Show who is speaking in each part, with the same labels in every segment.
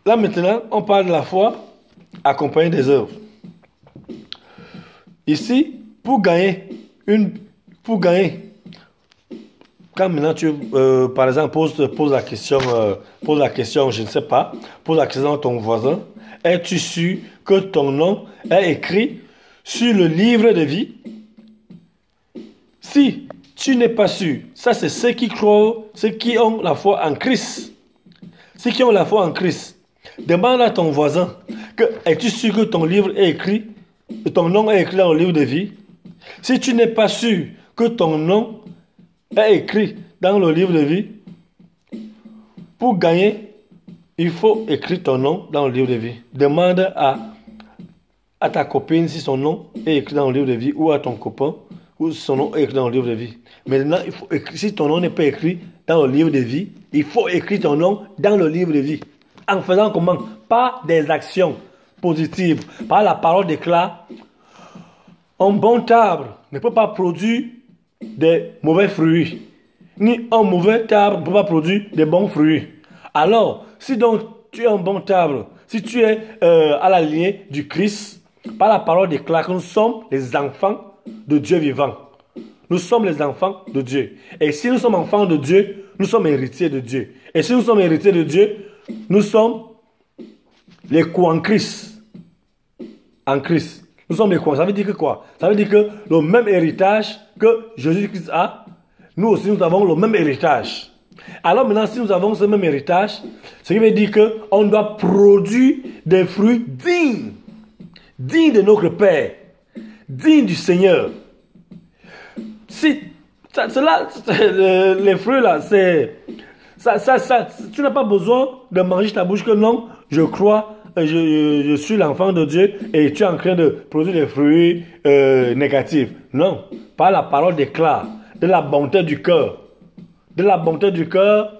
Speaker 1: Là maintenant, on parle de la foi accompagnée des œuvres. Ici, pour gagner, quand maintenant tu, par exemple, pose la question, je ne sais pas, pose la question à ton voisin, es-tu sûr que ton nom est écrit sur le livre de vie? Si tu n'es pas sûr, ça c'est ceux qui croient, ceux qui ont la foi en Christ. Ceux qui ont la foi en Christ. Demande à ton voisin, es-tu sûr que ton livre est écrit, ton nom est écrit dans le livre de vie? Si tu n'es pas sûr que ton nom est écrit dans le livre de vie, pour gagner, il faut écrire ton nom dans le livre de vie. Demande à ta copine si son nom est écrit dans le livre de vie, ou à ton copain, ou son nom est écrit dans le livre de vie. Maintenant, il faut écrire, si ton nom n'est pas écrit dans le livre de vie, il faut écrire ton nom dans le livre de vie. En faisant comment? Par des actions positives, par la parole déclare. Un bon arbre ne peut pas produire des mauvais fruits, ni un mauvais arbre ne peut pas produire des bons fruits. Alors, si donc tu es un bon arbre, si tu es à la lignée du Christ, par la parole déclare que nous sommes les enfants de Dieu vivant. Nous sommes les enfants de Dieu. Et si nous sommes enfants de Dieu, nous sommes héritiers de Dieu. Et si nous sommes héritiers de Dieu, nous sommes les co-en-Christ. En Christ. Nous sommes les co-en. Ça veut dire que quoi? Ça veut dire que le même héritage que Jésus-Christ a, nous aussi nous avons le même héritage. Alors maintenant, si nous avons ce même héritage, ce qui veut dire qu'on doit produire des fruits dignes. Dignes de notre Père. Dignes du Seigneur. Si, les fruits là, c'est... tu n'as pas besoin de manger ta bouche que non, je crois, je suis l'enfant de Dieu et tu es en train de produire des fruits négatifs. Non, par la parole déclare, de la bonté du cœur. De la bonté du cœur,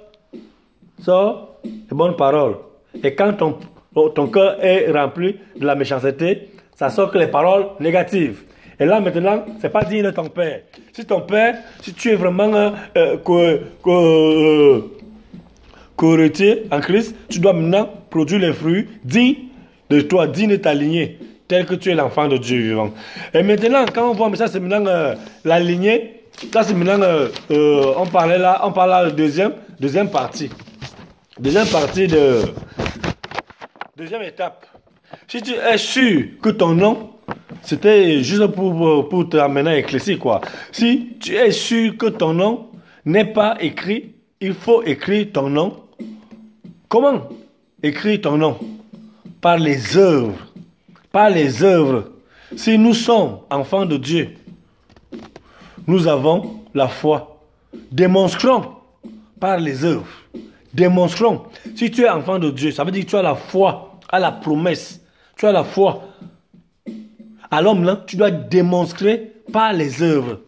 Speaker 1: ça, c'est bonne parole. Et quand ton cœur est rempli de la méchanceté, ça sort que les paroles négatives. Et là maintenant, c'est pas digne de ton père. Si ton père, si tu es vraiment co-héritier en Christ, tu dois maintenant produire les fruits dignes de toi, dignes de ta lignée, tel que tu es l'enfant de Dieu vivant. Et maintenant, quand on voit, mais ça c'est maintenant la lignée, ça c'est maintenant, on parle là de deuxième partie. Deuxième étape. Si tu es sûr que ton nom, c'était juste pour t'amener à éclaircir quoi. Si tu es sûr que ton nom n'est pas écrit, il faut écrire ton nom. Comment écrire ton nom? Par les œuvres. Par les œuvres. Si nous sommes enfants de Dieu, nous avons la foi. Démonstrons par les œuvres. Démonstrons. Si tu es enfant de Dieu, ça veut dire que tu as la foi à la promesse. Tu as la foi. Alors maintenant, tu dois démontrer par les œuvres.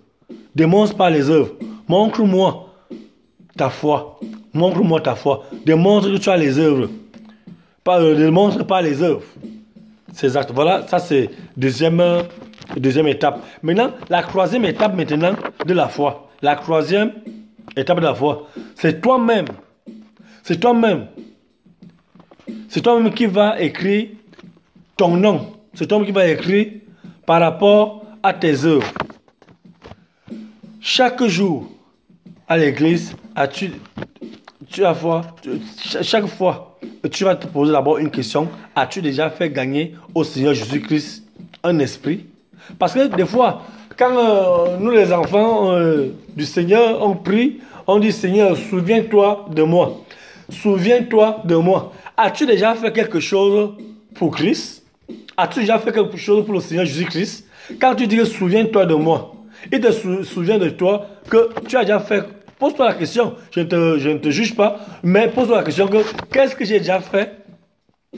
Speaker 1: Démontre par les œuvres. Montre-moi ta foi. Montre-moi ta foi. Démontre que tu as les œuvres. Démontre par les œuvres. C'est exact. Voilà, ça c'est deuxième étape. Maintenant, la troisième étape maintenant de la foi. La troisième étape de la foi, c'est toi-même. C'est toi-même. C'est toi-même qui va écrire ton nom. C'est toi-même qui va écrire par rapport à tes œuvres. Chaque jour à l'église, chaque fois, tu vas te poser d'abord une question. As-tu déjà fait gagner au Seigneur Jésus-Christ un esprit? Parce que des fois, quand nous les enfants du Seigneur, on prie, on dit Seigneur, souviens-toi de moi. Souviens-toi de moi. As-tu déjà fait quelque chose pour Christ? As-tu déjà fait quelque chose pour le Seigneur Jésus-Christ? Quand tu dis que souviens-toi de moi, il te souvient de toi que tu as déjà fait. Pose-toi la question. Je ne te juge pas, mais pose-toi la question que qu'est-ce que j'ai déjà fait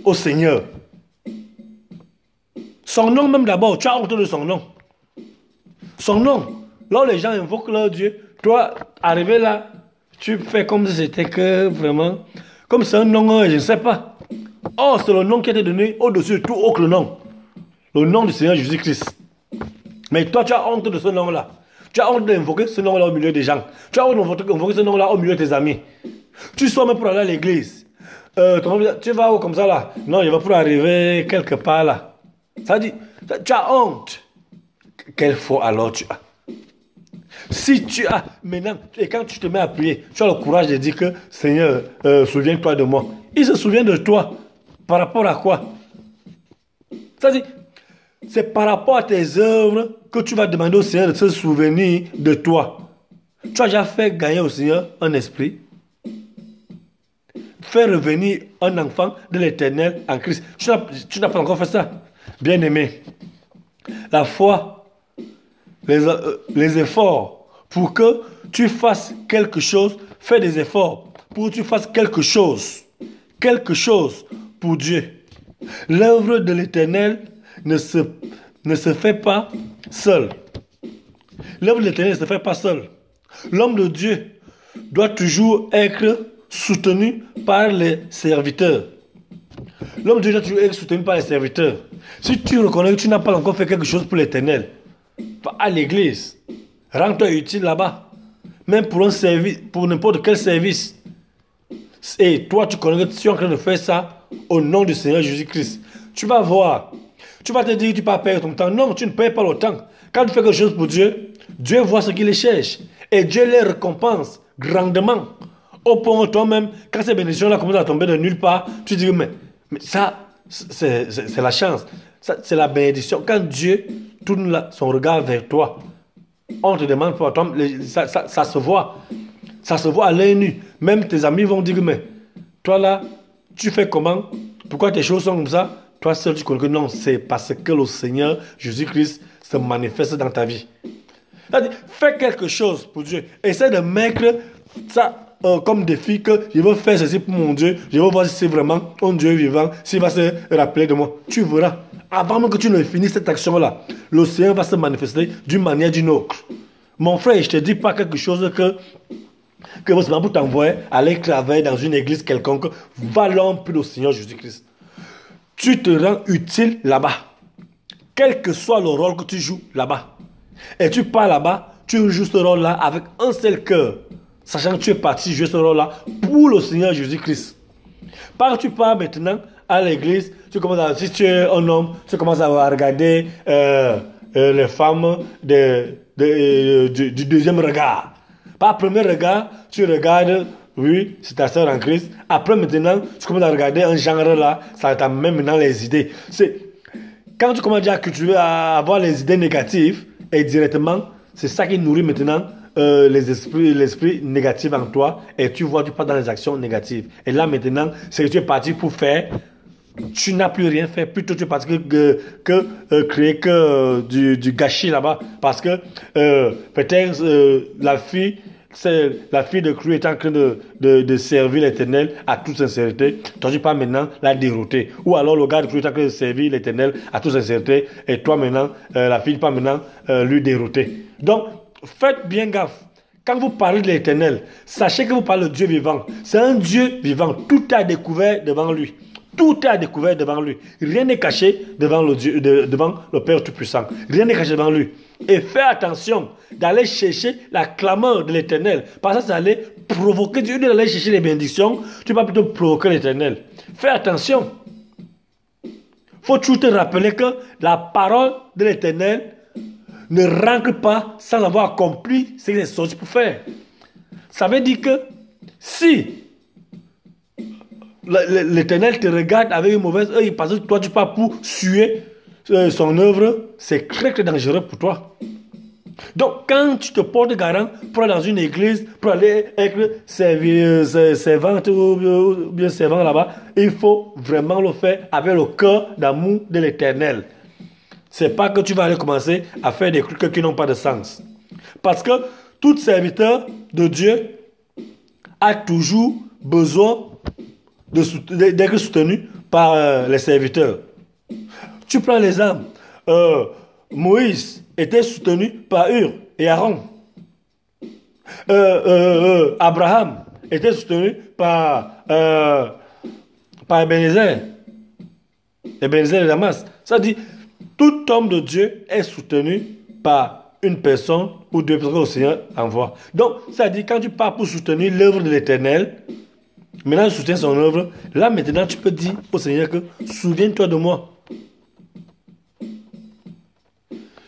Speaker 1: au Seigneur? Son nom même d'abord, tu as honte de son nom. Son nom. Là, les gens invoquent leur Dieu. Toi, arrivé là, tu fais comme si c'était que vraiment, comme c'est un nom, je ne sais pas. Oh, c'est le nom qui a été donné au-dessus de tout autre nom. Le nom du Seigneur Jésus-Christ. Mais toi, tu as honte de ce nom-là. Tu as honte d'invoquer ce nom-là au milieu des gens. Tu as honte d'invoquer ce nom-là au milieu de tes amis. Tu sors même pour aller à l'église. Tu vas où comme ça là? Non, je vais pour arriver quelque part là. Ça dit, tu as honte. Quelle foi alors tu as? Si tu as maintenant, et quand tu te mets à prier, tu as le courage de dire que Seigneur, souviens-toi de moi. Il se souvient de toi. Par rapport à quoi? Ça dit, c'est par rapport à tes œuvres que tu vas demander au Seigneur de se souvenir de toi. Tu as déjà fait gagner au Seigneur un esprit. Faire revenir un enfant de l'Éternel en Christ. Tu n'as pas encore fait ça. Bien aimé, la foi, les efforts pour que tu fasses quelque chose, fais des efforts pour que tu fasses quelque chose pour Dieu. L'œuvre de l'Éternel ne se fait pas seul. L'œuvre de l'Éternel ne se fait pas seul. L'homme de Dieu doit toujours être soutenu par les serviteurs. L'homme de Dieu doit toujours être soutenu par les serviteurs. Si tu reconnais que tu n'as pas encore fait quelque chose pour l'Éternel, va à l'église, rends-toi utile là-bas, même pour un service, pour n'importe quel service. Et toi, tu connais que tu es en train de faire ça au nom du Seigneur Jésus-Christ. Tu vas voir. Tu vas te dire que tu ne peux pas perdre ton temps. Non, tu ne perds pas le temps. Quand tu fais quelque chose pour Dieu, Dieu voit ce qu'il cherche. Et Dieu les récompense grandement. Au point où toi-même, quand ces bénédictions-là commencent à tomber de nulle part, tu dis, mais ça, c'est la chance. C'est la bénédiction. Quand Dieu tourne son regard vers toi, on te demande pour toi, ça se voit. Ça se voit à l'œil nu. Même tes amis vont dire, mais toi là, tu fais comment? Pourquoi tes choses sont comme ça? Toi seul, tu connais que non, c'est parce que le Seigneur Jésus-Christ se manifeste dans ta vie. Fais quelque chose pour Dieu. Essaie de mettre ça comme défi que je veux faire ceci pour mon Dieu. Je veux voir si c'est vraiment un Dieu vivant, s'il va se rappeler de moi. Tu verras. Avant même que tu ne finisses cette action-là, le Seigneur va se manifester d'une manière ou d'une autre. Mon frère, je ne te dis pas quelque chose que c'est pour t'envoyer aller travailler dans une église quelconque. Va l'homme pour le Seigneur Jésus-Christ. Tu te rends utile là-bas. Quel que soit le rôle que tu joues là-bas. Et tu pars là-bas, tu joues ce rôle-là avec un seul cœur. Sachant que tu es parti jouer ce rôle-là pour le Seigneur Jésus-Christ. Parce que tu pars maintenant à l'église, si tu es un homme, tu commences à regarder les femmes du deuxième regard. Par premier regard, tu regardes, oui, c'est ta soeur en Christ. Après maintenant, tu commences à regarder un genre là, ça t'amène maintenant les idées. Quand tu commences à cultiver, à avoir les idées négatives, et directement, c'est ça qui nourrit maintenant l'esprit négatif en toi, et tu pars dans les actions négatives. Et là maintenant, c'est que tu es parti pour faire, tu n'as plus rien fait, plutôt tu es parti créer du gâchis là-bas, parce que peut-être la fille de Cru est en train de servir l'Éternel à toute sincérité. Toi, tu pars maintenant la dérouter. Ou alors le gars de Cru est en train de servir l'Éternel à toute sincérité. Et toi maintenant, la fille part maintenant lui dérouter. Donc, faites bien gaffe. Quand vous parlez de l'Éternel, sachez que vous parlez de Dieu vivant. C'est un Dieu vivant. Tout est découvert devant lui. Tout est découvert devant lui. Rien n'est caché devant le Père Tout-Puissant. Rien n'est caché devant lui. Et fais attention d'aller chercher la clameur de l'Éternel. Parce que ça allait provoquer Dieu d'aller chercher les bénédictions. Tu vas plutôt provoquer l'Éternel. Fais attention. Faut toujours te rappeler que la parole de l'Éternel ne rentre pas sans avoir accompli ce qu'il est sorti pour faire. Ça veut dire que si l'Éternel te regarde avec une mauvaise œil parce que toi tu pars pour suer son œuvre, c'est très très dangereux pour toi. Donc quand tu te portes garant pour aller dans une église, pour aller être servante ou bien servant là-bas, il faut vraiment le faire avec le cœur d'amour de l'Éternel. C'est pas que tu vas aller commencer à faire des trucs qui n'ont pas de sens. Parce que tout serviteur de Dieu a toujours besoin d'être soutenu par les serviteurs. Tu prends l'exemple. Moïse était soutenu par Hur et Aaron. Abraham était soutenu par Ebenezer. Ebenezer de Damas. Ça dit, tout homme de Dieu est soutenu par une personne ou deux personnes que le Seigneur envoie. Donc, ça dit, quand tu pars pour soutenir l'œuvre de l'Éternel, Maintenant, je soutiens son œuvre. Là, maintenant, tu peux dire au Seigneur que souviens-toi de moi.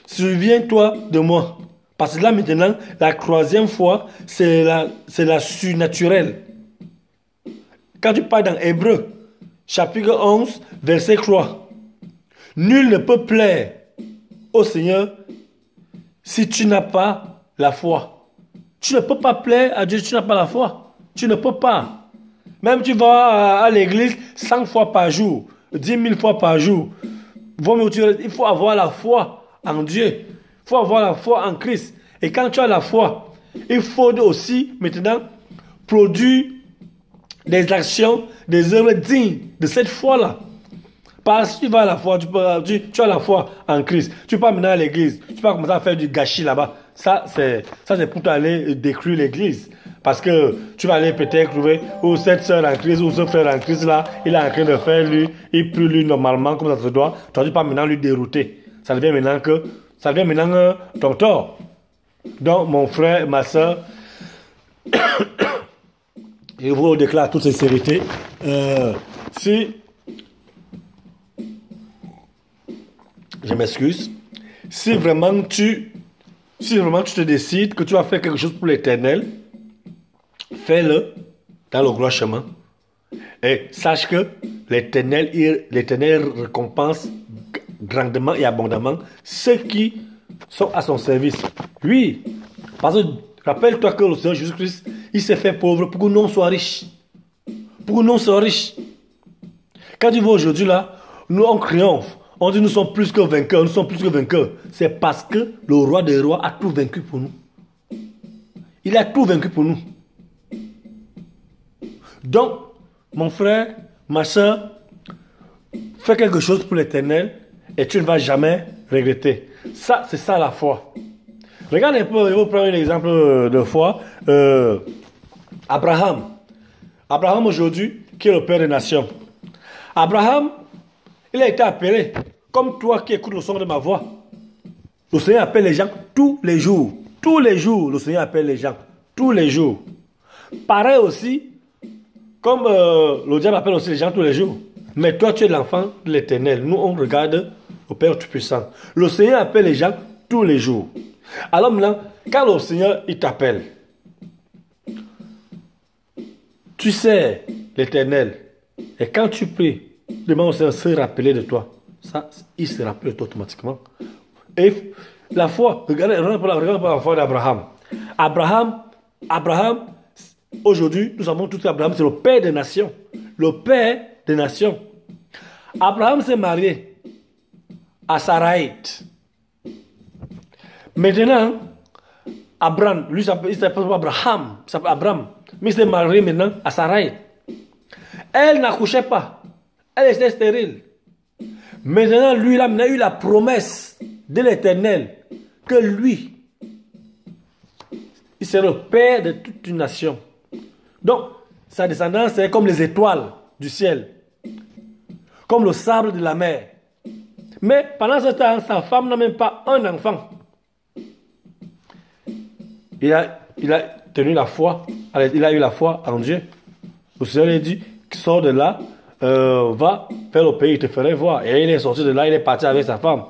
Speaker 1: Souviens-toi de moi. Parce que là, maintenant, la troisième fois, c'est la surnaturelle. Quand tu parles dans Hébreu, chapitre 11, verset 3. Nul ne peut plaire au Seigneur si tu n'as pas la foi. Tu ne peux pas plaire à Dieu si tu n'as pas la foi. Tu ne peux pas. Même tu vas à l'église 100 fois par jour, 10 000 fois par jour. Il faut avoir la foi en Dieu. Il faut avoir la foi en Christ. Et quand tu as la foi, il faut aussi maintenant produire des actions, des œuvres dignes de cette foi-là. Parce que tu vas à la foi, tu as la foi en Christ. Tu pars maintenant à l'église. Tu vas commencer à faire du gâchis là-bas. Ça, c'est pour aller détruire l'église. Parce que tu vas aller peut-être trouver où cette soeur en Christ ou ce frère en Christ là, il est en train de faire il prie lui normalement comme ça se doit. Tu ne vas pas maintenant lui dérouter. Ça devient maintenant ton tort. Donc mon frère, ma soeur, je vous déclare toute sincérité. Je m'excuse. Si vraiment tu te décides que tu vas faire quelque chose pour l'Éternel, fais-le dans le grand chemin. Et sache que l'Éternel récompense grandement et abondamment ceux qui sont à son service. Oui, parce que rappelle-toi que le Seigneur Jésus-Christ, il s'est fait pauvre pour que nous on soit riches. Pour que nous on soit riches. Quand tu vois aujourd'hui là, nous on triomphe. On dit nous sommes plus que vainqueurs, nous sommes plus que vainqueurs. C'est parce que le roi des rois a tout vaincu pour nous. Il a tout vaincu pour nous. Donc, mon frère, ma soeur, fais quelque chose pour l'Éternel et tu ne vas jamais regretter. Ça, c'est ça la foi. Regardez un peu, je vais vous prendre un exemple de foi. Abraham. Abraham aujourd'hui, qui est le père des nations. Abraham, il a été appelé, comme toi qui écoutes le son de ma voix. Le Seigneur appelle les gens tous les jours. Tous les jours, le Seigneur appelle les gens. Tous les jours. Pareil aussi, comme le diable appelle aussi les gens tous les jours. Mais toi, tu es l'enfant de l'Éternel. Nous, on regarde au Père Tout-Puissant. Le Seigneur appelle les gens tous les jours. Alors maintenant, quand le Seigneur, il t'appelle, tu sais l'Éternel. Et quand tu pries, demande au Seigneur de se rappeler de toi. Ça, il se rappelle automatiquement. Et la foi, regardez la foi d'Abraham. Abraham, aujourd'hui, nous savons tous qu'Abraham, c'est le père des nations. Le père des nations. Abraham s'est marié à Saraït. Maintenant, Abraham, lui, il s'appelle Abraham. Il s'appelle Abraham. Mais il s'est marié maintenant à Saraït. Elle n'accouchait pas. Elle était stérile. Maintenant, lui, il a eu la promesse de l'Éternel que lui, il serait le père de toute une nation. Donc, sa descendance est comme les étoiles du ciel, comme le sable de la mer. Mais pendant ce temps, sa femme n'a même pas un enfant. Il a tenu la foi, il a eu la foi en Dieu. Le Seigneur lui a dit, sors de là, va faire le pays, il te ferait voir. Et il est sorti de là, il est parti avec sa femme.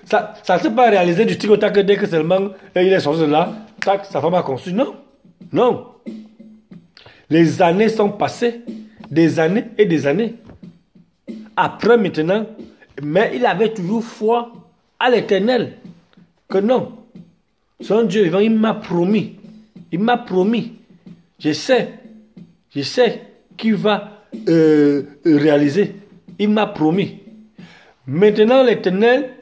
Speaker 1: Ça ne s'est pas réalisé du tic au tac dès que seulement il est sorti de là, tac, sa femme a conçu. Non, non. Les années sont passées, des années et des années. Après maintenant, mais il avait toujours foi à l'Éternel. Que non, son Dieu vivant, il m'a promis. Il m'a promis. Je sais qu'il va réaliser. Il m'a promis. Maintenant, l'Éternel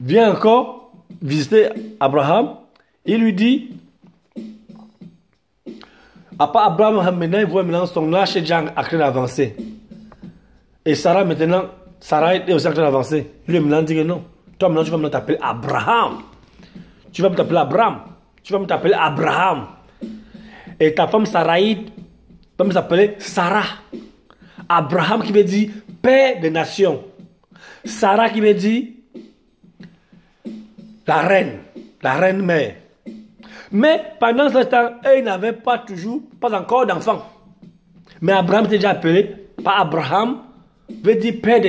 Speaker 1: vient encore visiter Abraham. Il lui dit, à part Abraham, maintenant, il voit maintenant son âge est déjà en train d'avancer. Et Sarah, maintenant, Sarah est aussi en train d'avancer. Lui, maintenant, dit que non. Toi, maintenant, tu vas me t'appeler Abraham. Tu vas me t'appeler Abraham. Tu vas me t'appeler Abraham. Et ta femme Saraïd va me s'appeler Sarah. Abraham qui veut dire père des nations. Sarah qui veut dire la reine mère. Mais pendant ce temps, elle n'avait pas encore d'enfant. Mais Abraham était déjà appelé par Abraham, veut dire père des